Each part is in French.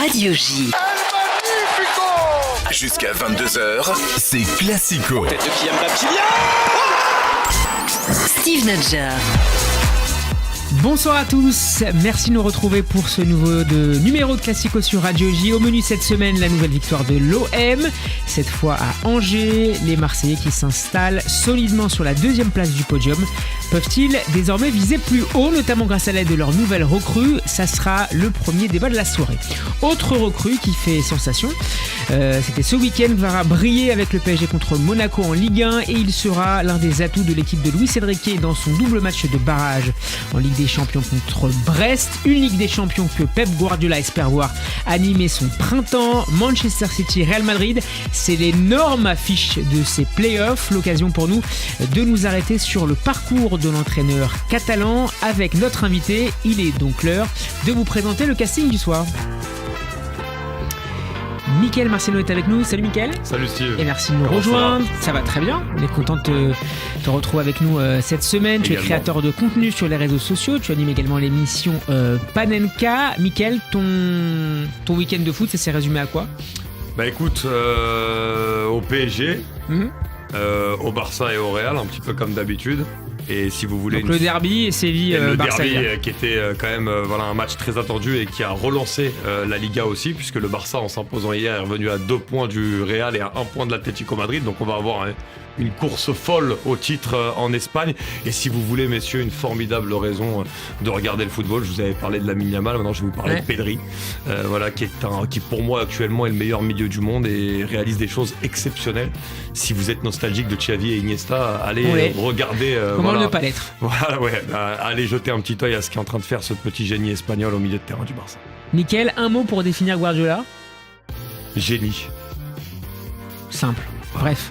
Radio J. Jusqu'à 22h, c'est Classico. Tête de Kylian Mbappé. Steve Nadjar. Bonsoir à tous, merci de nous retrouver pour ce numéro de Classico sur Radio J. Au menu cette semaine, la nouvelle victoire de l'OM, cette fois à Angers. Les Marseillais qui s'installent solidement sur la deuxième place du podium. Peuvent-ils désormais viser plus haut, notamment grâce à l'aide de leur nouvelle recrue? Ça sera le premier débat de la soirée. Autre recrue qui fait sensation, c'était ce week-end, va briller avec le PSG contre Monaco en Ligue 1 et il sera l'un des atouts de l'équipe de Luis Enrique dans son double match de barrage en Ligue des Champions contre Brest. Une Ligue des Champions que Pep Guardiola espère voir animer son printemps. Manchester City, Real Madrid, c'est l'énorme affiche de ces playoffs. L'occasion pour nous de nous arrêter sur le parcours de l'entraîneur catalan avec notre invité. Il est donc l'heure de vous présenter le casting du soir. Mickaël Marceno est avec nous. Salut Mickaël. Salut Steve. Et merci de nous rejoindre. Ça va très bien. On est content de te retrouver avec nous cette semaine. Tu es créateur de contenu sur les réseaux sociaux. Tu animes également l'émission Panenka. Mickaël, ton week-end de foot, ça s'est résumé à quoi? Bah écoute, au PSG, au Barça et au Real, un petit peu comme d'habitude. Et si vous voulez, donc le derby et Séville-Barça. Le derby qui était quand même un match très attendu et qui a relancé la Liga aussi, puisque le Barça, en s'imposant hier, est revenu à 2 points du Real et à 1 point de l'Atlético Madrid. Donc on va avoir une course folle au titre en Espagne. Et si vous voulez, messieurs, une formidable raison de regarder le football. Je vous avais parlé de Lamine Yamal, maintenant je vais vous parler de Pedri, qui pour moi actuellement est le meilleur milieu du monde et réalise des choses exceptionnelles. Si vous êtes nostalgique de Xavi et Iniesta, allez regarder. Comment ne pas l'être? Allez jeter un petit œil à ce qu'est en train de faire ce petit génie espagnol au milieu de terrain du Barça. Mickaël, un mot pour définir Guardiola? Génie. Simple. Bref,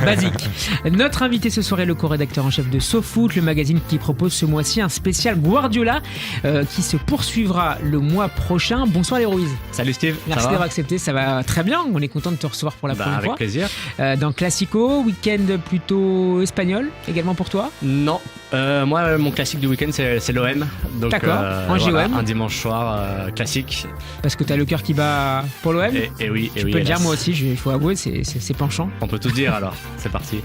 basique. Notre invité ce soir est le co-rédacteur en chef de SoFoot, le magazine qui propose ce mois-ci un spécial Guardiola qui se poursuivra le mois prochain. Bonsoir Héroïse. Salut Steve. Merci d'avoir accepté, ça va très bien. On est content de te recevoir pour la première fois. Avec plaisir. Dans Classico, week-end plutôt espagnol également pour toi? Non, moi mon classique du week-end c'est l'OM. Donc, d'accord, Angers OM. Un dimanche soir classique. Parce que t'as le cœur qui bat pour l'OM? Et oui. Tu peux le dire, moi aussi, il faut avouer, c'est penchant. On peut tout dire alors, c'est parti.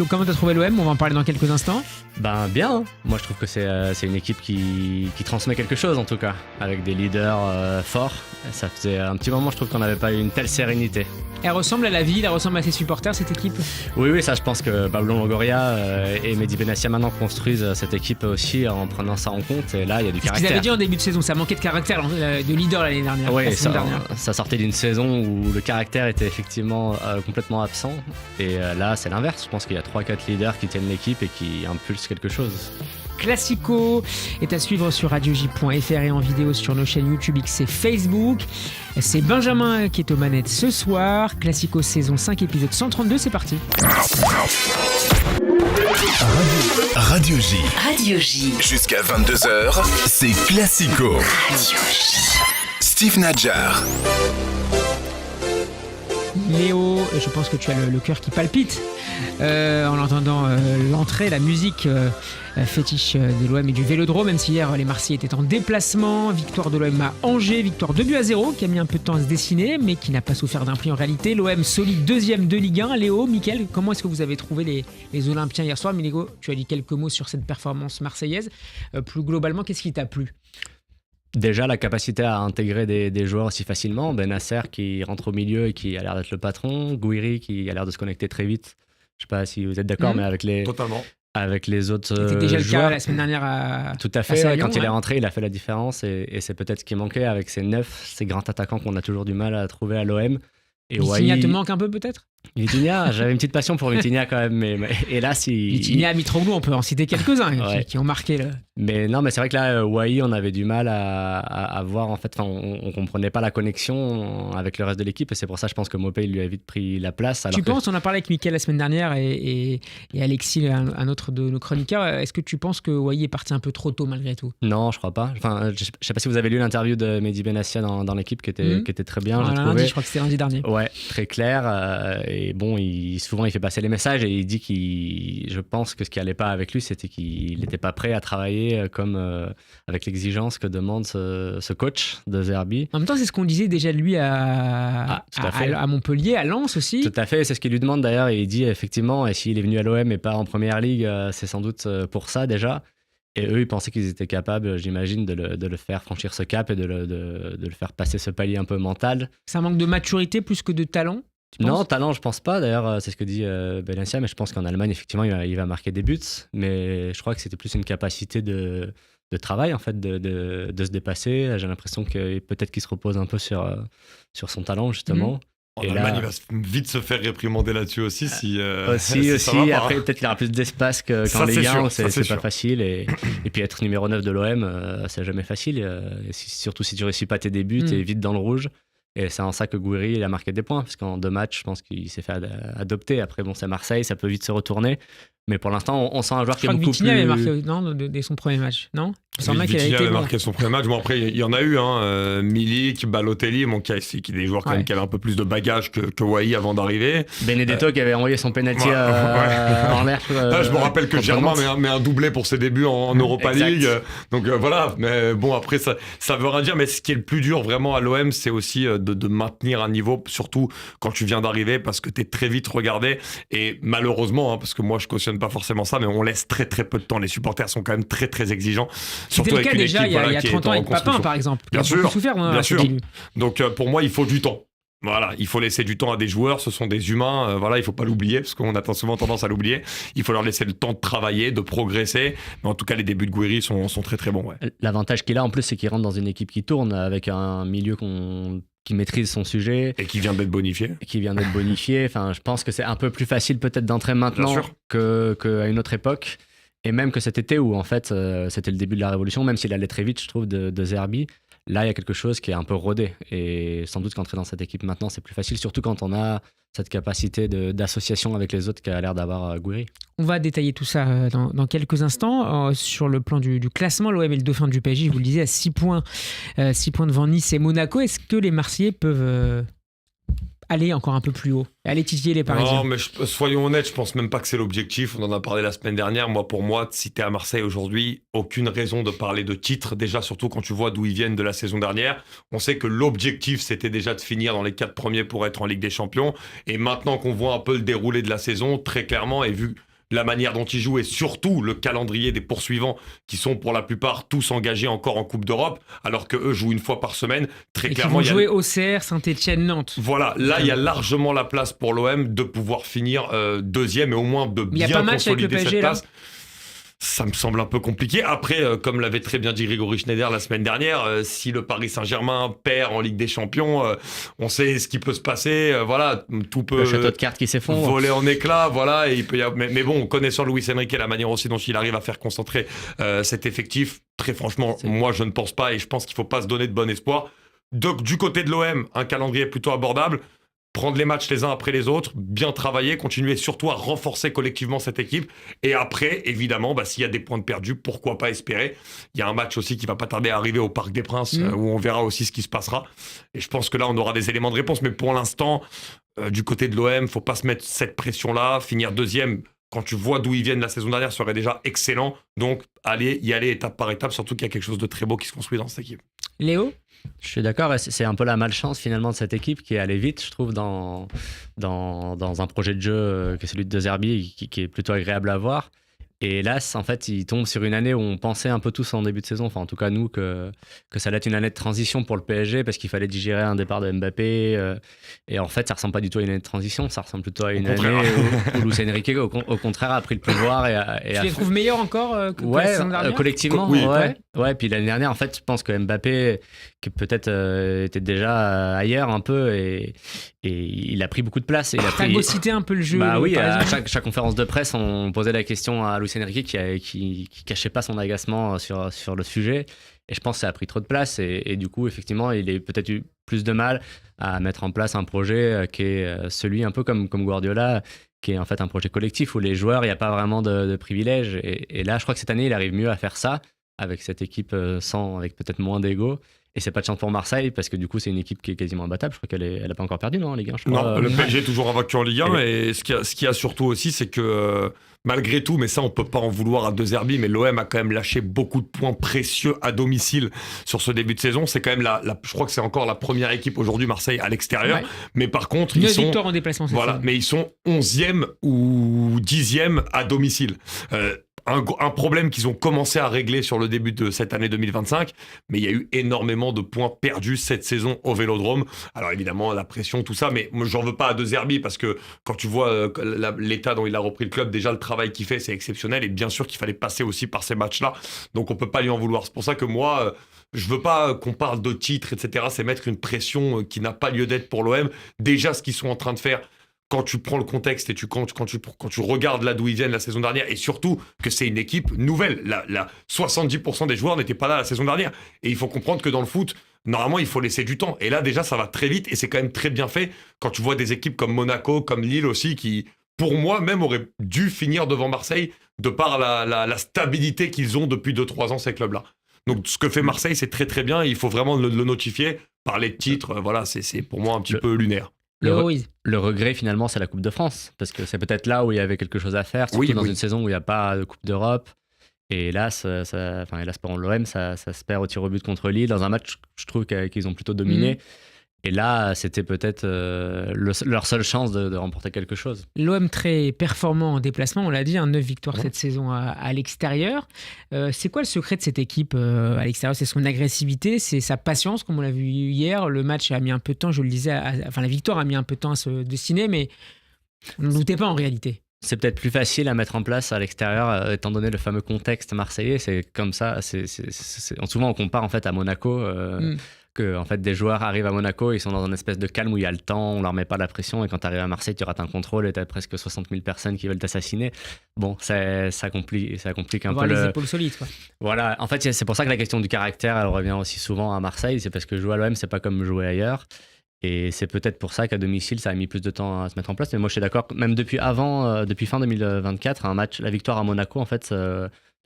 Comment t'as trouvé l'OM? On va en parler dans quelques instants. Ben bien, hein. Moi je trouve que c'est une équipe qui transmet quelque chose en tout cas, avec des leaders forts. Ça faisait un petit moment je trouve qu'on n'avait pas eu une telle sérénité. Elle ressemble à la ville, elle ressemble à ses supporters cette équipe? Oui, ça je pense que Pablo Longoria et Mehdi Benassia maintenant construisent cette équipe aussi en prenant ça en compte, et là il y a du caractère. Ce qu'ils avaient dit en début de saison, ça manquait de caractère, de leader l'année dernière. Oui, ça sortait d'une saison où le caractère était effectivement complètement absent, et là c'est l'inverse, je pense qu'il y a 3-4 leaders qui tiennent l'équipe et qui impulsent quelque chose. Classico est à suivre sur radioj.fr et en vidéo sur nos chaînes YouTube, X et Facebook. C'est Benjamin qui est aux manettes ce soir. Classico saison 5 épisode 132, c'est parti. Radio J. Radio J. Jusqu'à 22h, c'est Classico. Radio J. Steve Nadjar. Léo, je pense que tu as le cœur qui palpite en entendant l'entrée, la musique fétiche de l'OM et du Vélodrome, même si hier les Marseillais étaient en déplacement. Victoire de l'OM à Angers, victoire 2-0 qui a mis un peu de temps à se dessiner mais qui n'a pas souffert d'un pli en réalité. L'OM solide, deuxième de Ligue 1. Léo, Mickaël, comment est-ce que vous avez trouvé les Olympiens hier soir? Léo, tu as dit quelques mots sur cette performance marseillaise. Plus globalement, qu'est-ce qui t'a plu? Déjà, la capacité à intégrer des joueurs aussi facilement. Benasser qui rentre au milieu et qui a l'air d'être le patron. Gouiri qui a l'air de se connecter très vite. Je ne sais pas si vous êtes d'accord, mais avec les autres C'était déjà joueurs. le cas la semaine dernière Tout à fait. Quand il est rentré, il a fait la différence et c'est peut-être ce qui manquait avec ces grands attaquants qu'on a toujours du mal à trouver à l'OM. Et Vitinha te manque un peu peut-être? Vitinha, j'avais une petite passion pour Vitinha quand même, mais hélas, Vitinha, Mitroglou, on peut en citer quelques-uns qui ont marqué là. Mais non, mais c'est vrai que là, Wai, on avait du mal à voir en fait. On comprenait pas la connexion avec le reste de l'équipe et c'est pour ça, je pense que Mopé lui a vite pris la place. Tu penses, on a parlé avec Mickaël la semaine dernière et Alexis, un autre de nos chroniqueurs. Est-ce que tu penses que Wai est parti un peu trop tôt malgré tout? Non, je crois pas. Enfin, je sais pas si vous avez lu l'interview de Mehdi Benassia dans l'équipe qui était très bien. Lundi, je crois que c'était lundi dernier. Ouais, très clair. Et bon, souvent, il fait passer les messages et il dit je pense que ce qui allait pas avec lui, c'était qu'il n'était pas prêt à travailler comme avec l'exigence que demande ce coach de Zerbi. En même temps, c'est ce qu'on disait déjà de lui à Montpellier, à Lens aussi. Tout à fait, c'est ce qu'il lui demande d'ailleurs. Et il dit effectivement, et s'il est venu à l'OM et pas en première ligue, c'est sans doute pour ça déjà. Et eux, ils pensaient qu'ils étaient capables, j'imagine, de le faire franchir ce cap et de le faire passer ce palier un peu mental. C'est un manque de maturité plus que de talent? Non, talent, je pense pas. D'ailleurs, c'est ce que dit Benassia, mais je pense qu'en Allemagne, effectivement, il va marquer des buts. Mais je crois que c'était plus une capacité de travail, en fait, de se dépasser. J'ai l'impression que peut-être qu'il se repose un peu sur son talent, justement. En Allemagne, il va vite se faire réprimander là-dessus aussi. Si ça va pas. Après, peut-être qu'il aura plus d'espace qu'en Ligue 1, c'est pas facile. Et puis être numéro 9 de l'OM, c'est jamais facile. Surtout si tu réussis pas tes débuts, t'es vite dans le rouge. Et c'est en ça que Gouiri il a marqué des points, parce qu'en 2 matchs, je pense qu'il s'est fait adopter. Après, bon, c'est Marseille, ça peut vite se retourner. Mais pour l'instant, on sent un joueur qui est beaucoup plus... Vitinha avait marqué dès son premier match, non? Vitinha avait marqué son premier match. Bon, après, il y en a eu, Milik, Balotelli, qui est des joueurs quand même qui avaient un peu plus de bagages que Wai avant d'arriver. Benedetto qui avait envoyé son penalty en l'air. Je me rappelle que Germain met un doublé pour ses débuts en Europa League. Donc voilà, mais bon, après, ça veut rien dire. Mais ce qui est le plus dur vraiment à l'OM, c'est aussi de maintenir un niveau, surtout quand tu viens d'arriver, parce que tu es très vite regardé. Et malheureusement, parce que moi, je cautionne pas forcément ça, mais on laisse très très peu de temps. Les supporters sont quand même très très exigeants. C'était le cas déjà il y a 30 ans avec Papin, par exemple. Bien sûr. Bien sûr. Donc pour moi, il faut du temps. Voilà, il faut laisser du temps à des joueurs, ce sont des humains, il faut pas l'oublier, parce qu'on a souvent tendance à l'oublier. Il faut leur laisser le temps de travailler, de progresser. Mais en tout cas, les débuts de Gouiri sont très très bons. Ouais. L'avantage qu'il a en plus, c'est qu'il rentre dans une équipe qui tourne, avec un milieu qui maîtrise son sujet. Et qui vient d'être bonifié. Enfin, je pense que c'est un peu plus facile peut-être d'entrer maintenant qu'à une autre époque. Et même que cet été où en fait c'était le début de la révolution, même s'il allait très vite, je trouve, de Zerbi, là il y a quelque chose qui est un peu rodé. Et sans doute qu'entrer dans cette équipe maintenant c'est plus facile, surtout quand on a cette capacité d'association avec les autres qu'a l'air d'avoir Gouiri. On va détailler tout ça dans quelques instants. Sur le plan du classement, l'OM est le dauphin du PSG, je vous le disais, à 6 points devant Nice et Monaco. Est-ce que les Marseillais peuvent aller encore un peu plus haut, aller titiller les Parisiens? Non, mais soyons honnêtes, je pense même pas que c'est l'objectif. On en a parlé la semaine dernière. Pour moi, si t'es à Marseille aujourd'hui, aucune raison de parler de titre. Déjà, surtout quand tu vois d'où ils viennent de la saison dernière. On sait que l'objectif, c'était déjà de finir dans les 4 premiers pour être en Ligue des Champions. Et maintenant qu'on voit un peu le déroulé de la saison, très clairement, et vu la manière dont ils jouent et surtout le calendrier des poursuivants qui sont pour la plupart tous engagés encore en Coupe d'Europe, alors qu'eux jouent une fois par semaine. Très clairement, ils vont jouer Auxerre, Saint-Etienne, Nantes. Voilà, là il y a largement la place pour l'OM de pouvoir finir deuxième et au moins de bien consolider cette place. Ça me semble un peu compliqué. Après, comme l'avait très bien dit Grégory Schneider la semaine dernière, si le Paris Saint-Germain perd en Ligue des Champions, on sait ce qui peut se passer. Tout peut le château de cartes qui s'effondre, voler en éclats. Voilà, et il peut y avoir... mais bon, connaissant Luis Enrique et la manière aussi dont il arrive à faire concentrer cet effectif, très franchement, moi je ne pense pas, et je pense qu'il ne faut pas se donner de bon espoir. Donc, du côté de l'OM, un calendrier plutôt abordable. Prendre les matchs les uns après les autres, bien travailler, continuer surtout à renforcer collectivement cette équipe. Et après, évidemment, s'il y a des points de perdus, pourquoi pas espérer. Il y a un match aussi qui va pas tarder à arriver au Parc des Princes, où on verra aussi ce qui se passera. Et je pense que là, on aura des éléments de réponse. Mais pour l'instant, du côté de l'OM, faut pas se mettre cette pression-là. Finir deuxième, quand tu vois d'où ils viennent la saison dernière, serait déjà excellent. Donc, y aller étape par étape, surtout qu'il y a quelque chose de très beau qui se construit dans cette équipe. Léo ? Je suis d'accord, c'est un peu la malchance finalement de cette équipe qui est allée vite, je trouve, dans un projet de jeu que celui de Zerbi, qui est plutôt agréable à voir. Et là, en fait, il tombe sur une année où on pensait un peu tous en début de saison, enfin en tout cas nous, que ça allait être une année de transition pour le PSG parce qu'il fallait digérer un départ de Mbappé. Et en fait, ça ressemble pas du tout à une année de transition, ça ressemble plutôt à une année où Luis Enrique, au contraire, a pris le pouvoir. Tu les trouves meilleurs encore que la saison dernière collectivement, ouais. Puis l'année dernière, en fait, je pense que Mbappé, qui peut-être était déjà ailleurs un peu, et il a pris beaucoup de place. Il a phagocyté un peu le jeu. Bah oui, à chaque conférence de presse, on posait la question à Luis Enrique qui cachait pas son agacement sur le sujet. Et je pense que ça a pris trop de place. Et du coup, effectivement, il a peut-être eu plus de mal à mettre en place un projet qui est celui un peu comme Guardiola, qui est en fait un projet collectif où les joueurs, il n'y a pas vraiment de privilèges. Et là, je crois que cette année, il arrive mieux à faire ça avec cette équipe avec peut-être moins d'ego. Et c'est pas de chance pour Marseille, parce que du coup, c'est une équipe qui est quasiment imbattable. Je crois qu'elle n'a pas encore perdu, non, en Ligue 1, je crois. Non, le PSG est toujours invaincu en Ligue 1. Et ce qu'il y a surtout aussi, c'est que malgré tout, mais ça, on peut pas en vouloir à De Zerbi, mais l'OM a quand même lâché beaucoup de points précieux à domicile sur ce début de saison. C'est quand même je crois que c'est encore la première équipe aujourd'hui, Marseille, à l'extérieur. Ouais. Mais par contre, ils sont... 9 victoires en déplacement, c'est ça. Mais ils sont 11e ou 10e à domicile. Un problème qu'ils ont commencé à régler sur le début de cette année 2025, mais il y a eu énormément de points perdus cette saison au Vélodrome. Alors évidemment, la pression, tout ça, mais moi, j'en veux pas à De Zerbi, parce que quand tu vois l'état dont il a repris le club, déjà le travail qu'il fait, c'est exceptionnel, et bien sûr qu'il fallait passer aussi par ces matchs-là, donc on peut pas lui en vouloir. C'est pour ça que moi... je veux pas qu'on parle de titres, etc. C'est mettre une pression qui n'a pas lieu d'être pour l'OM. Déjà, ce qu'ils sont en train de faire, quand tu prends le contexte et quand tu regardes là d'où ils viennent la saison dernière, et surtout que c'est une équipe nouvelle. 70% des joueurs n'étaient pas là la saison dernière. Et il faut comprendre que dans le foot, normalement, il faut laisser du temps. Et là, déjà, ça va très vite, et c'est quand même très bien fait quand tu vois des équipes comme Monaco, comme Lille aussi, qui, pour moi, même auraient dû finir devant Marseille de par la stabilité qu'ils ont depuis 2-3 ans, ces clubs-là. Donc, ce que fait Marseille, c'est très très bien. Il faut vraiment le notifier. Parler de titres, voilà, c'est pour moi un petit peu lunaire. Le regret, finalement, c'est la Coupe de France. Parce que c'est peut-être là où il y avait quelque chose à faire, surtout dans une saison où il n'y a pas de Coupe d'Europe. Et hélas, hélas pour l'OM, ça se perd au tir au but contre Lille. Dans un match, je trouve qu'ils ont plutôt dominé. Et là, c'était peut-être leur seule chance de remporter quelque chose. L'OM très performant en déplacement, on l'a dit, 9 victoires cette saison à l'extérieur. C'est quoi le secret de cette équipe à l'extérieur ? C'est son agressivité, c'est sa patience, comme on l'a vu hier. Le match a mis un peu de temps, je le disais, la victoire a mis un peu de temps à se dessiner, mais on ne doutait pas en réalité. C'est peut-être plus facile à mettre en place à l'extérieur, étant donné le fameux contexte marseillais. C'est comme ça. Souvent, on compare en fait à Monaco. Que en fait, des joueurs arrivent à Monaco, ils sont dans une espèce de calme où il y a le temps, on leur met pas la pression, et quand tu arrives à Marseille, tu rates un contrôle et tu as presque 60 000 personnes qui veulent t'assassiner. Bon, ça complique un peu les épaules solides, quoi. Voilà, en fait, c'est pour ça que la question du caractère, elle revient aussi souvent à Marseille, c'est parce que jouer à l'OM, c'est pas comme jouer ailleurs. Et c'est peut-être pour ça qu'à domicile, ça a mis plus de temps à se mettre en place. Mais moi, je suis d'accord, même depuis fin 2024, la victoire à Monaco, en fait...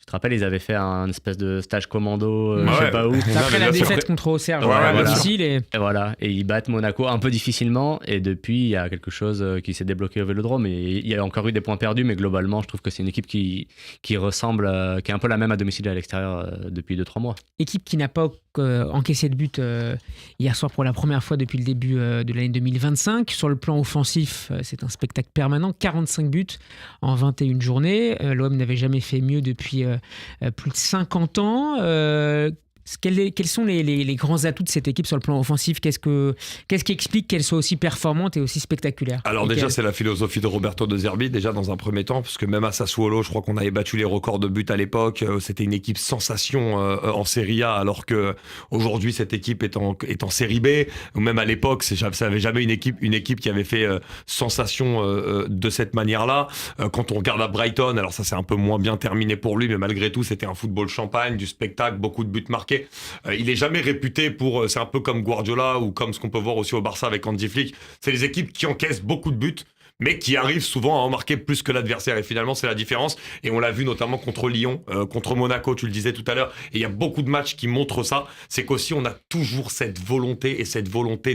Tu te rappelles, ils avaient fait un espèce de stage commando, je sais pas où. Après la défaite contre Auxerre, à domicile. Et ils battent Monaco un peu difficilement. Et depuis, il y a quelque chose qui s'est débloqué au Vélodrome. Et il y a encore eu des points perdus, mais globalement, je trouve que c'est une équipe qui ressemble, qui est un peu la même à domicile et à l'extérieur depuis 2-3 mois. Équipe qui n'a pas encaissé de but hier soir pour la première fois depuis le début de l'année 2025. Sur le plan offensif, c'est un spectacle permanent. 45 buts en 21 journées. L'OM n'avait jamais fait mieux depuis plus de 50 ans. Quels sont les grands atouts de cette équipe sur le plan offensif ? Qu'est-ce qui explique qu'elle soit aussi performante et aussi spectaculaire ? Alors déjà, c'est la philosophie de Roberto De Zerbi, déjà dans un premier temps, parce que même à Sassuolo, je crois qu'on avait battu les records de buts à l'époque. C'était une équipe sensation en Serie A, alors qu'aujourd'hui, cette équipe est en Série B. Ou même à l'époque, ça n'avait jamais une équipe qui avait fait sensation de cette manière-là. Quand on regarde à Brighton, alors ça c'est un peu moins bien terminé pour lui, mais malgré tout, c'était un football champagne, du spectacle, beaucoup de buts marqués. Il est jamais réputé pour... C'est un peu comme Guardiola ou comme ce qu'on peut voir aussi au Barça avec Hansi Flick. C'est les équipes qui encaissent beaucoup de buts, mais qui arrivent souvent à en marquer plus que l'adversaire. Et finalement, c'est la différence. Et on l'a vu notamment contre Lyon, contre Monaco, tu le disais tout à l'heure. Et il y a beaucoup de matchs qui montrent ça. C'est qu'aussi, on a toujours cette volonté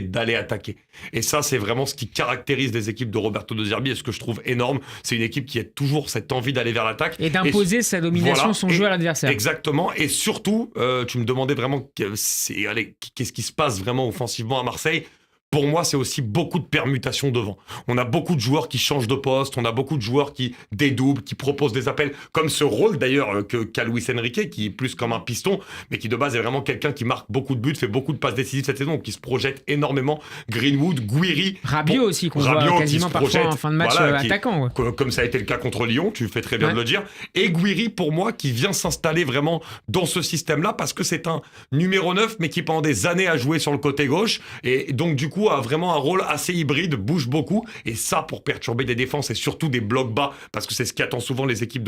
d'aller attaquer. Et ça, c'est vraiment ce qui caractérise les équipes de Roberto De Zerbi. Et ce que je trouve énorme, c'est une équipe qui a toujours cette envie d'aller vers l'attaque. Et d'imposer sa domination, son jeu à l'adversaire. Exactement. Et surtout, tu me demandais vraiment qu'est-ce qui se passe vraiment offensivement à Marseille. Pour moi, c'est aussi beaucoup de permutations devant. On a beaucoup de joueurs qui changent de poste, on a beaucoup de joueurs qui dédoublent, qui proposent des appels, comme ce rôle d'ailleurs qu'a Luis Enrique, qui est plus comme un piston, mais qui de base est vraiment quelqu'un qui marque beaucoup de buts, fait beaucoup de passes décisives cette saison, qui se projette énormément. Greenwood, Guiri. Rabiot aussi, qu'on voit quasiment parfois en fin de match attaquant. Comme ça a été le cas contre Lyon, tu fais très bien de le dire. Et Guiri, pour moi, qui vient s'installer vraiment dans ce système-là, parce que c'est un numéro 9, mais qui pendant des années a joué sur le côté gauche, et donc du coup a vraiment un rôle assez hybride, bouge beaucoup, et ça pour perturber des défenses et surtout des blocs bas, parce que c'est ce qui attend souvent les équipes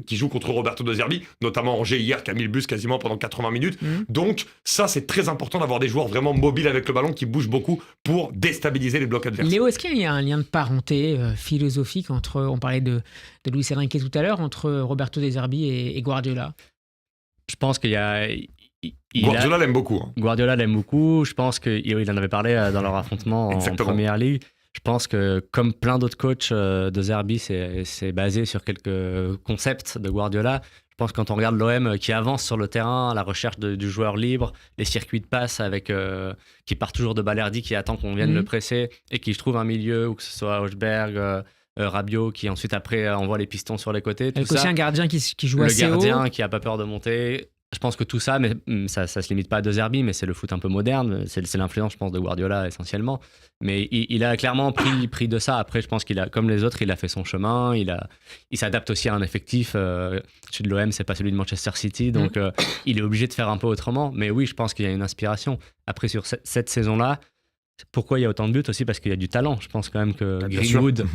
qui jouent contre Roberto De Zerbi, notamment Angers hier qui a mis le bus quasiment pendant 80 minutes. Donc ça, c'est très important d'avoir des joueurs vraiment mobiles avec le ballon qui bougent beaucoup pour déstabiliser les blocs adverses. Léo, est-ce qu'il y a un lien de parenté philosophique entre, on parlait de Luis Enrique tout à l'heure, entre Roberto De Zerbi et Guardiola ? Je pense qu'il y a Guardiola l'aime beaucoup. Guardiola l'aime beaucoup. Je pense qu'il en avait parlé dans leur affrontement en Première Ligue. Je pense que, comme plein d'autres coachs de Zerbi, c'est basé sur quelques concepts de Guardiola. Je pense que quand on regarde l'OM qui avance sur le terrain, la recherche du joueur libre, les circuits de passe qui part toujours de Balerdi, qui attend qu'on vienne le presser, et qui, je trouve, un milieu, ou que ce soit Hochberg, Rabiot, qui ensuite, après, envoie les pistons sur les côtés. Avec aussi un gardien qui joue assez haut. Le gardien qui n'a pas peur de monter. Je pense que tout ça, mais ça se limite pas à De Zerbi, mais c'est le foot un peu moderne. C'est l'influence, je pense, de Guardiola essentiellement. Mais il a clairement pris de ça. Après, je pense comme les autres, il a fait son chemin. Il s'adapte aussi à un effectif. Celui de l'OM, c'est pas celui de Manchester City, donc il est obligé de faire un peu autrement. Mais oui, je pense qu'il y a une inspiration. Après, sur cette saison-là, pourquoi il y a autant de buts aussi? Parce qu'il y a du talent. Je pense quand même que Greenwood,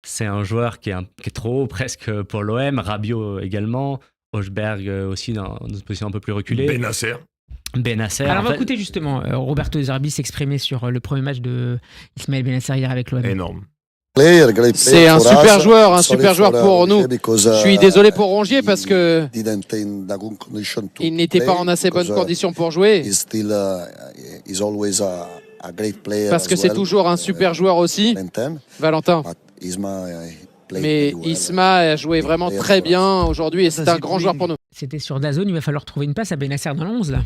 c'est un joueur qui est trop haut presque pour l'OM. Rabiot également. Hochberg aussi dans une position un peu plus reculée. Benasser. Alors on va écouter justement Roberto De Zerbi s'exprimer sur le premier match de Ismaël Benasser hier avec l'OM. Énorme. C'est un super joueur pour nous. Je suis désolé pour Rongier parce que il n'était pas en assez bonne condition pour jouer. Parce que c'est toujours un super joueur aussi, Valentin. Mais Isma a joué vraiment très bien aujourd'hui et c'est un grand joueur pour nous. C'était sur DAZN, il va falloir trouver une place à Benasser dans le 11 là,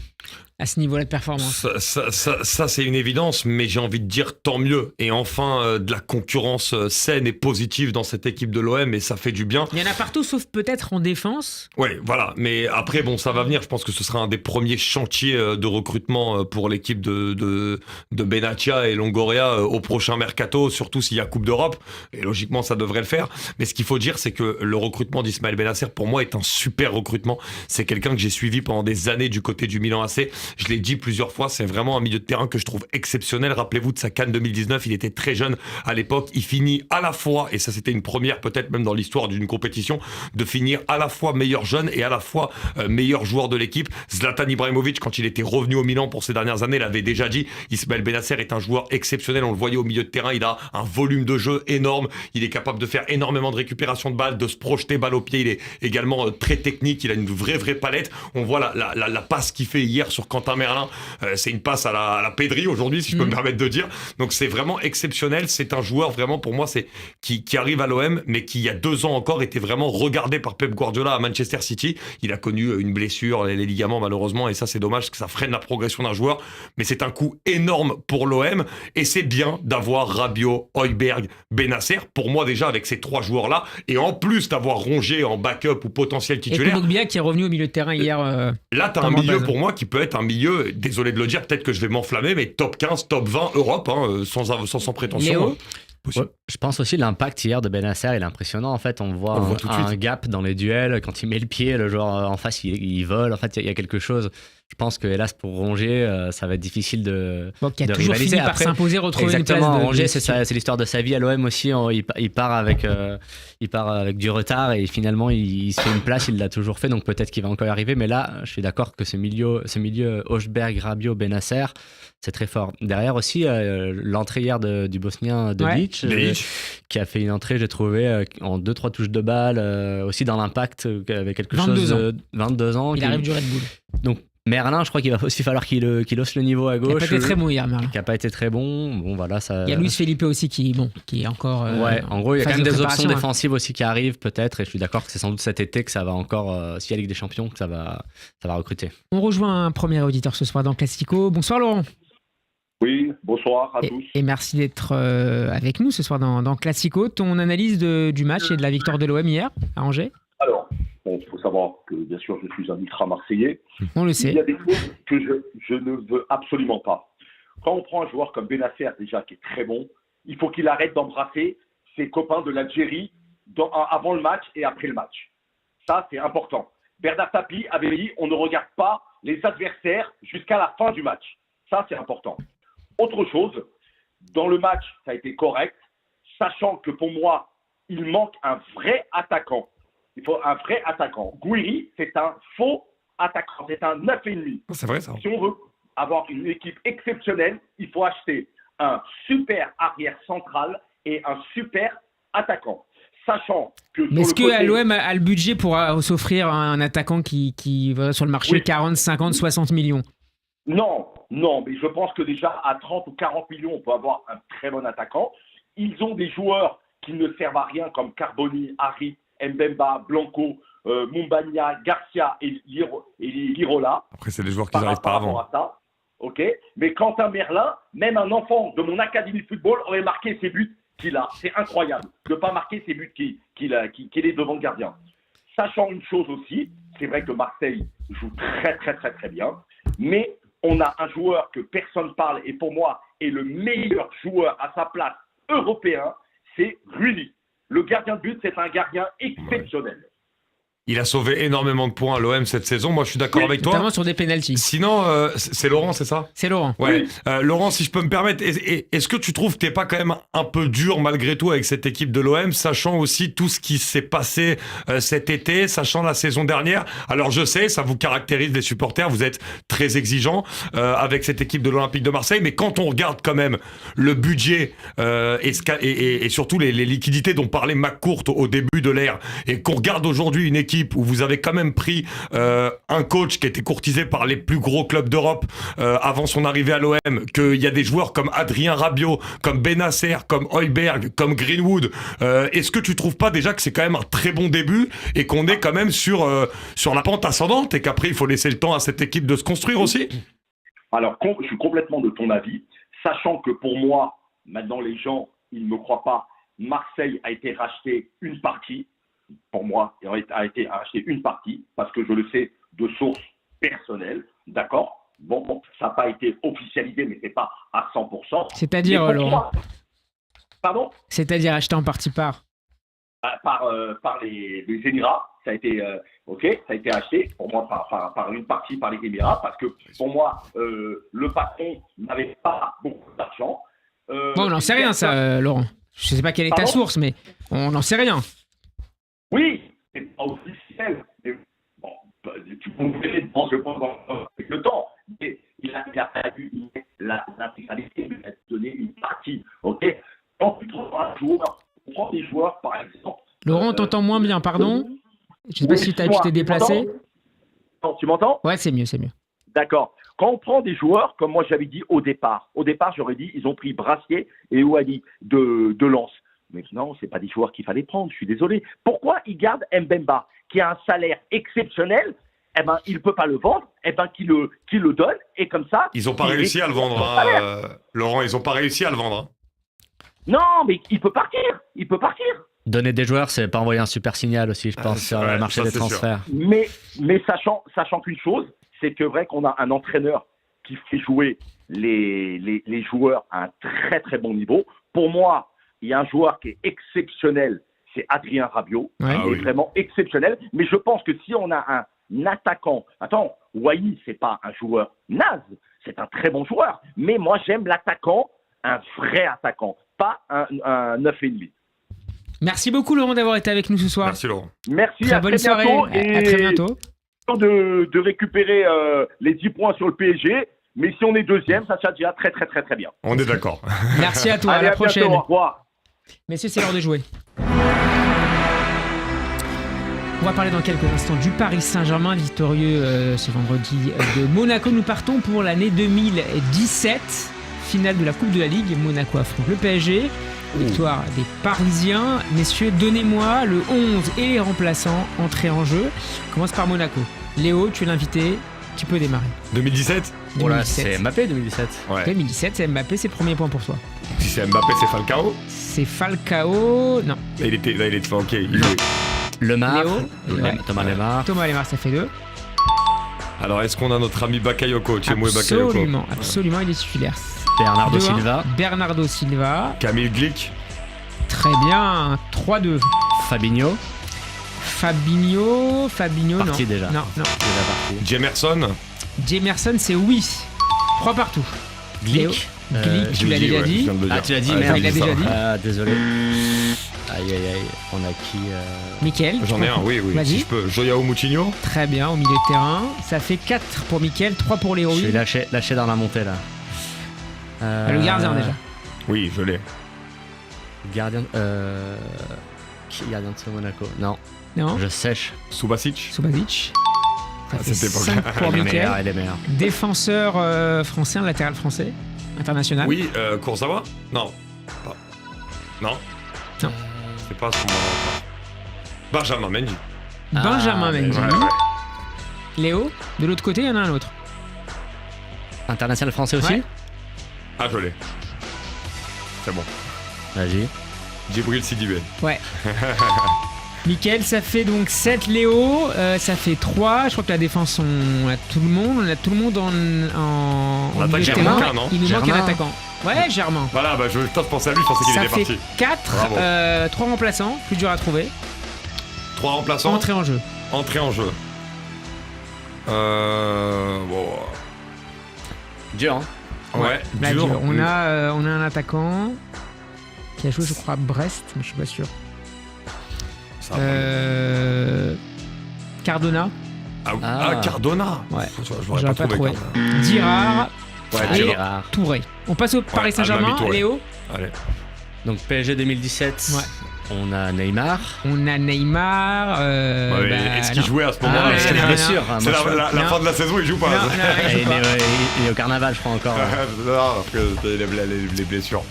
à ce niveau-là de performance. Ça c'est une évidence, mais j'ai envie de dire tant mieux. Et enfin, de la concurrence saine et positive dans cette équipe de l'OM, et ça fait du bien. Il y en a partout, sauf peut-être en défense. Oui, voilà. Mais après, bon, ça va venir. Je pense que ce sera un des premiers chantiers de recrutement pour l'équipe de Benatia et Longoria au prochain mercato, surtout s'il y a Coupe d'Europe. Et logiquement, ça devrait le faire. Mais ce qu'il faut dire, c'est que le recrutement d'Ismaël Benasser, pour moi, est un super recrutement. C'est quelqu'un que j'ai suivi pendant des années du côté du Milan AC. Je l'ai dit plusieurs fois, c'est vraiment un milieu de terrain que je trouve exceptionnel. Rappelez-vous de sa CAN 2019, il était très jeune à l'époque. Il finit à la fois, et ça c'était une première peut-être même dans l'histoire d'une compétition, de finir à la fois meilleur jeune et à la fois meilleur joueur de l'équipe. Zlatan Ibrahimovic, quand il était revenu au Milan pour ces dernières années, l'avait déjà dit. Ismaël Benasser est un joueur exceptionnel. On le voyait au milieu de terrain, il a un volume de jeu énorme. Il est capable de faire énormément de récupération de balles, de se projeter balle au pied. Il est également très technique. Il a une vraie palette. On voit la passe qu'il fait hier sur Quentin Merlin. C'est une passe à la Pedri aujourd'hui, si je peux me permettre de dire. Donc c'est vraiment exceptionnel. C'est un joueur vraiment, pour moi, qui arrive à l'OM, mais qui il y a 2 ans encore était vraiment regardé par Pep Guardiola à Manchester City. Il a connu une blessure, les ligaments malheureusement, et ça c'est dommage, parce que ça freine la progression d'un joueur. Mais c'est un coup énorme pour l'OM, et c'est bien d'avoir Rabiot, Højbjerg, Benasser. Pour moi déjà avec ces 3 joueurs-là, et en plus d'avoir Rongier en backup ou potentiel titulaire. Et Kondogbia qui est revenu au milieu de terrain hier. Là, t'as un milieu pour moi qui peut être un milieu, désolé de le dire, peut-être que je vais m'enflammer, mais top 15, top 20 Europe, sans prétention. Je pense aussi l'impact hier de Benasser, il est impressionnant. En fait, on voit un gap dans les duels. Quand il met le pied, le joueur en face, il vole. En fait, il y a quelque chose. Je pense que, hélas, pour Rongier, ça va être difficile de toujours rivaliser. Fini par s'imposer, retrouver une place. Rongier, c'est l'histoire de sa vie à l'OM aussi. Il part avec du retard et finalement, il se fait une place. Il l'a toujours fait, donc peut-être qu'il va encore y arriver. Mais là, je suis d'accord que ce milieu Højbjerg, Rabiot, Benasser, c'est très fort. Derrière aussi, l'entrée hier du Bosnien Dedić, qui a fait une entrée, j'ai trouvé, en 2-3 touches de balle, aussi dans l'impact, avec quelque chose de 22 ans. Il arrive du Red Bull. Donc, Merlin, je crois qu'il va aussi falloir qu'il hausse le niveau à gauche. Il n'a pas été très bon hier, Merlin. Qui n'a pas été très bon. Bon, voilà, ça... Il y a Luis Felipe aussi qui est encore. En gros, il y a quand même des options défensives aussi qui arrivent, peut-être. Et je suis d'accord que c'est sans doute cet été que ça va encore, s'il y a Ligue des Champions, que ça va recruter. On rejoint un premier auditeur ce soir dans Classico. Bonsoir, Laurent. Oui, bonsoir à tous. Et merci d'être avec nous ce soir dans Classico. Ton analyse du match et de la victoire de l'OM hier à Angers? Alors, il faut savoir que, bien sûr, je suis un ultra-marseillais. On le sait. Il y a des choses que je ne veux absolument pas. Quand on prend un joueur comme Benasser, déjà, qui est très bon, il faut qu'il arrête d'embrasser ses copains de l'Algérie avant le match et après le match. Ça, c'est important. Bernard Tapie avait dit on ne regarde pas les adversaires jusqu'à la fin du match. Ça, c'est important. Autre chose, dans le match, ça a été correct, sachant que pour moi, il manque un vrai attaquant. Il faut un vrai attaquant. Gouiri, c'est un faux attaquant, c'est un 9,5. C'est vrai ça. Si on veut avoir une équipe exceptionnelle, il faut acheter un super arrière central et un super attaquant. sachant que... Mais est-ce que l'OM a le budget pour s'offrir un attaquant qui va sur le marché 40, 50, 60 millions? Non, mais je pense que déjà à 30 ou 40 millions, on peut avoir un très bon attaquant. Ils ont des joueurs qui ne servent à rien comme Carboni, Harry, Mbemba, Blanco, Mumbagna, Garcia et Lirola. Après, c'est des joueurs qui n'arrivent pas avant. À ça. Ok. Mais Quentin Merlin, même un enfant de mon académie de football aurait marqué ses buts qu'il a. C'est incroyable de ne pas marquer ses buts qu'il est devant le gardien. Sachant une chose aussi, c'est vrai que Marseille joue très très très très bien, mais on a un joueur que personne parle et pour moi est le meilleur joueur à sa place européen, c'est Rulli. Le gardien de but, c'est un gardien exceptionnel. Il a sauvé énormément de points à l'OM cette saison. Moi, je suis d'accord avec toi. Notamment sur des pénaltys. Sinon, c'est Laurent, c'est ça? C'est Laurent. Ouais. Oui. Laurent, si je peux me permettre, est-ce que tu trouves que t'es pas quand même un peu dur malgré tout avec cette équipe de l'OM, sachant aussi tout ce qui s'est passé cet été, sachant la saison dernière? Alors, je sais, ça vous caractérise les supporters, vous êtes très exigeants avec cette équipe de l'Olympique de Marseille, mais quand on regarde quand même le budget et surtout les liquidités dont parlait McCourt au début de l'ère, et qu'on regarde aujourd'hui une équipe où vous avez quand même pris un coach qui était courtisé par les plus gros clubs d'Europe avant son arrivée à l'OM, qu'il y a des joueurs comme Adrien Rabiot, comme Benasser, comme Højbjerg, comme Greenwood. Est-ce que tu trouves pas déjà que c'est quand même un très bon début et qu'on est quand même sur la pente ascendante et qu'après il faut laisser le temps à cette équipe de se construire aussi? Alors, je suis complètement de ton avis, sachant que pour moi, maintenant les gens, ils ne me croient pas, Marseille a été racheté une partie. Pour moi, il a été acheté une partie, parce que je le sais de sources personnelles, d'accord? Bon, ça n'a pas été officialisé, mais c'est pas à 100%. C'est-à-dire, Laurent? Pardon? C'est-à-dire acheté en partie par les Émirats, ça a été ça a été acheté pour moi par une partie par les Émirats, parce que pour moi, le patron n'avait pas beaucoup d'argent. Bon, on n'en sait rien, ça, Laurent. Je ne sais pas quelle est ta source, mais on n'en sait rien. Oui, c'est pas officiel. Mais bon, tu pouvais je pense, avec le temps. Mais il a fallu l'intégralité de donner une partie. Ok. Quand tu prends un joueur, on prend des joueurs, par exemple. Laurent, on t'entend moins bien, pardon. Je ne sais pas si tu t'es déplacé. Non, tu m'entends? Ouais, c'est mieux, c'est mieux. D'accord. Quand on prend des joueurs, comme moi j'avais dit au départ, j'aurais dit, ils ont pris Brassier et Ouali de Lens. Mais non, ce n'est pas des joueurs qu'il fallait prendre, je suis désolé. Pourquoi ils gardent Mbemba, qui a un salaire exceptionnel? Eh ben, il ne peut pas le vendre, eh ben, qu'il le donne, et comme ça... Ils n'ont pas réussi à le vendre, Laurent, ils n'ont pas réussi à le vendre. Non, mais il peut partir, Donner des joueurs, c'est pas envoyer un super signal aussi, je pense, sur le marché des transferts. Mais sachant qu'une chose, c'est que vrai qu'on a un entraîneur qui fait jouer les joueurs à un très très bon niveau. Pour moi, il y a un joueur qui est exceptionnel, c'est Adrien Rabiot. Ouais. Il est vraiment exceptionnel. Mais je pense que si on a un attaquant... Attends, Wai, c'est pas un joueur naze, c'est un très bon joueur. Mais moi, j'aime l'attaquant, un vrai attaquant, pas un 9,5. Merci beaucoup, Laurent, d'avoir été avec nous ce soir. Merci, Laurent. Merci, très bonne soirée. À très bientôt. De récupérer les 10 points sur le PSG. Mais si on est deuxième, ça sera déjà très très très très bien. On est d'accord. Merci à toi, Allez, à la prochaine. Bientôt, au revoir. Messieurs, c'est l'heure de jouer. On va parler dans quelques instants du Paris Saint-Germain, victorieux ce vendredi de Monaco. Nous partons pour l'année 2017, finale de la Coupe de la Ligue. Monaco affronte le PSG. Victoire des Parisiens. Messieurs, donnez-moi le 11 et les remplaçants entrés en jeu. On commence par Monaco. Léo, tu es l'invité. Tu peux démarrer. 2017 Voilà, c'est Mbappé 2017. Ouais. 2017, c'est Mbappé, c'est le premier point pour toi. Si c'est Mbappé, c'est Falcao. C'est Falcao. Non. Là, il était ok. Il jouait. Lemar. Ouais. Thomas Lemar. Thomas Lemar, ça fait 2. Alors, est-ce qu'on a notre ami Bakayoko, Tchemoué Bakayoko? Absolument, il est titulaire. Bernardo Silva. Bernardo Silva. Camille Glick. Très bien, 3-2. Fabinho. Fabinho, parti non. déjà. Non. Déjà parti. Jemerson. Jemerson, c'est oui. 3 partout. Glick. Glick, tu l'as déjà dit. Ah, tu l'as dit, Ouais, merde. il l'a déjà dit. Ah, désolé. Aïe. On a qui Mickaël. J'en ai un, oui. Vas-y. Si je peux. Joyao Moutinho. Très bien, au milieu de terrain. Ça fait 4 pour Mickaël, 3 pour Léo. Je suis lâché dans la montée là. Le gardien déjà. Oui, je l'ai. Gardien. Qui est gardien de ce Monaco? Non. Non. Je sèche. Subasic. Subasic. Ça fait C'était pas 5 pour Mickaël. Elle est meilleure. Défenseur français, un latéral français, international. Oui, Kurzawa? Non. Pas. Non. Non. C'est pas à ce moment-là. Benjamin Mendy. Benjamin Mendy. Ouais. Léo, de l'autre côté, il y en a un autre. International français aussi? Ouais. Ah, je l'ai. C'est bon. Vas-y. Djibril Sidibé. Ouais. Mickaël, ça fait donc 7. Léo, ça fait 3. Je crois que la défense, on a tout le monde. On a tout le monde en attaque, milieu de il terrain. manque un, non? Il nous manque un Germain. attaquant. Ouais, Germain. Voilà, bah je pensais à lui, je pensais qu'il Ça était fait parti. 4. 3 remplaçants, plus dur à trouver. 3 remplaçants. Entrée en jeu. Entrée en jeu. Bon. Dur, hein? Ouais, Là, dur. dur. On a un attaquant qui a joué, je crois, à Brest, mais je suis pas sûr. Ça, Cardona. Cardona. Ouais. Je l'aurais J'aurais pas pas trouvé. trouvé. Dirard. Ouais, et Dirard. Touré. On passe au Paris Saint-Germain. Almami Touré. Léo. Allez. Donc PSG 2017. Ouais. On a Neymar. On a Neymar. Est-ce qu'il non. jouait à ce moment-là? mais C'est bien non. sûr. la fin de la saison, il joue pas. Non, non, il joue pas. Il est au carnaval, je crois encore. Non, parce que les blessures.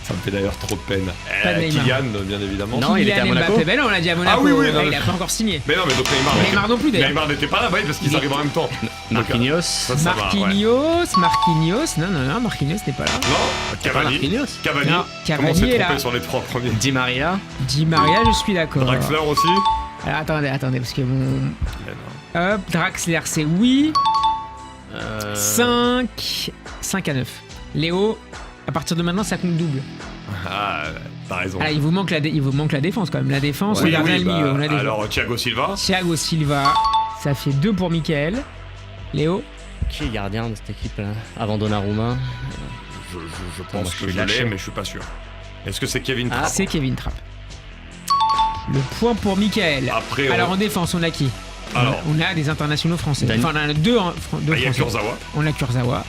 Ça me fait d'ailleurs trop de peine. Pas de Neymar. Kylian, bien évidemment. Non, il était à Kylian Monaco. Mbappé. Ben non, on l'a dit à Monaco. Ah oui, Ouais, non, il mais- a pas encore signé. Mais non, mais donc Neymar. Neymar non plus, d'ailleurs. Neymar n'était pas là, bah oui, parce qu'ils arrivent en même temps. Marquinhos. Ça va, ouais. Marquinhos. Non, Marquinhos n'est pas là. Non, Cavani. Marquinhos. Cavani. Non, Comment Cavani on s'est est là. trompé sur les 3 premiers? Di Maria. Di Maria, je suis d'accord. Draxler aussi. Alors, attendez, parce que mon. Hop, Draxler, c'est oui. 5 à 9. Léo, à partir de maintenant, ça compte double. Ah, t'as raison. Ah, il vous manque la défense quand même. La défense, Oui, le gardien oui, le milieu. On a déjà. alors, Thiago Silva. Thiago Silva, ça fait 2 pour Mickaël. Léo. Qui est gardien de cette équipe là? Avant Donnarumma. Je Moi, pense je que suis je lâché. l'ai, mais je suis pas sûr. Est-ce que c'est Kevin Trapp? C'est Kevin Trapp. Le point pour Mickaël. Après, Alors en défense, on a qui? Alors. On a des internationaux français. Dani. Enfin, on en a deux Il y a français. Kurzawa. On a Kurzawa.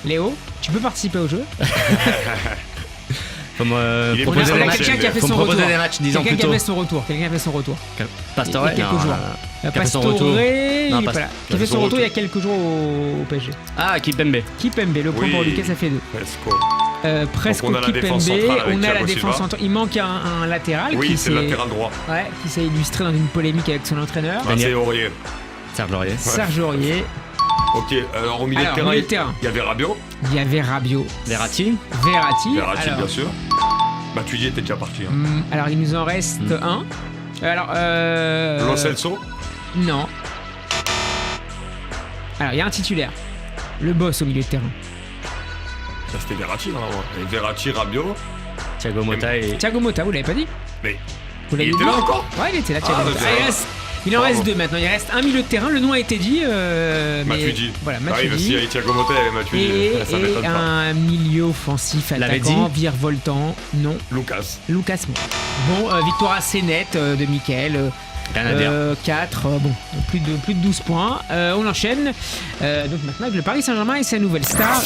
Léo, tu peux participer au jeu? Faut me Il est proposer on a des matchs. quelqu'un qui a fait Faut me son proposer retour. des matchs 10 ans Quelqu'un plus qui a tôt. fait son retour. Quelqu'un qui a fait son retour. Pastore. Il y a quelques jours. Qui a fait son Pastore, retour. il Non, est pas là. Qui a fait son retour il y a quelques jours au PSG. Ah, Kipembe. Kipembe, le point Oui. pour Lucas, ça fait 2. Presque. Presque Donc on a la Kipembe, défense centrale avec on a la Thiago défense Silva. centrale. Il manque un latéral Oui, qui c'est le s'est latéral droit. qui s'est illustré dans une polémique avec son entraîneur. Ah, c'est Aurier. Serge Aurier. Serge Aurier. Ok, alors au milieu Alors, de terrain, milieu de terrain. il y avait Rabiot. Il y avait Rabiot. Verratti. Verratti. Verratti, Alors, bien sûr. Matuidi était déjà parti. Hein. alors, il nous en reste un. Alors, Lo Celso. non. Alors, il y a un titulaire. Le boss au milieu de terrain. Ça, c'était Verratti, normalement. Et Verratti, Rabiot. Thiago Motta et. Thiago Motta, vous l'avez pas dit? Mais Vous l'avez il était dit là encore? Ouais, il était là, Thiago Ah, Motta. bah, Il en Bravo. reste 2 maintenant. Il reste un milieu de terrain. Le nom a été dit. Mais Matuidi. Voilà, Ah oui, parce qu'il y Matuidi. avait Thiago Motta, il y avait Matuidi. Et Ça m'étonne pas. un milieu offensif L'avait attaquant, dit virevoltant. Non, Lucas. Lucas Moura. Bon, victoire assez nette de Mickaël. Rien à dire. 4, bon, plus de 12 points. On enchaîne. Donc maintenant avec le Paris Saint-Germain et sa nouvelle star.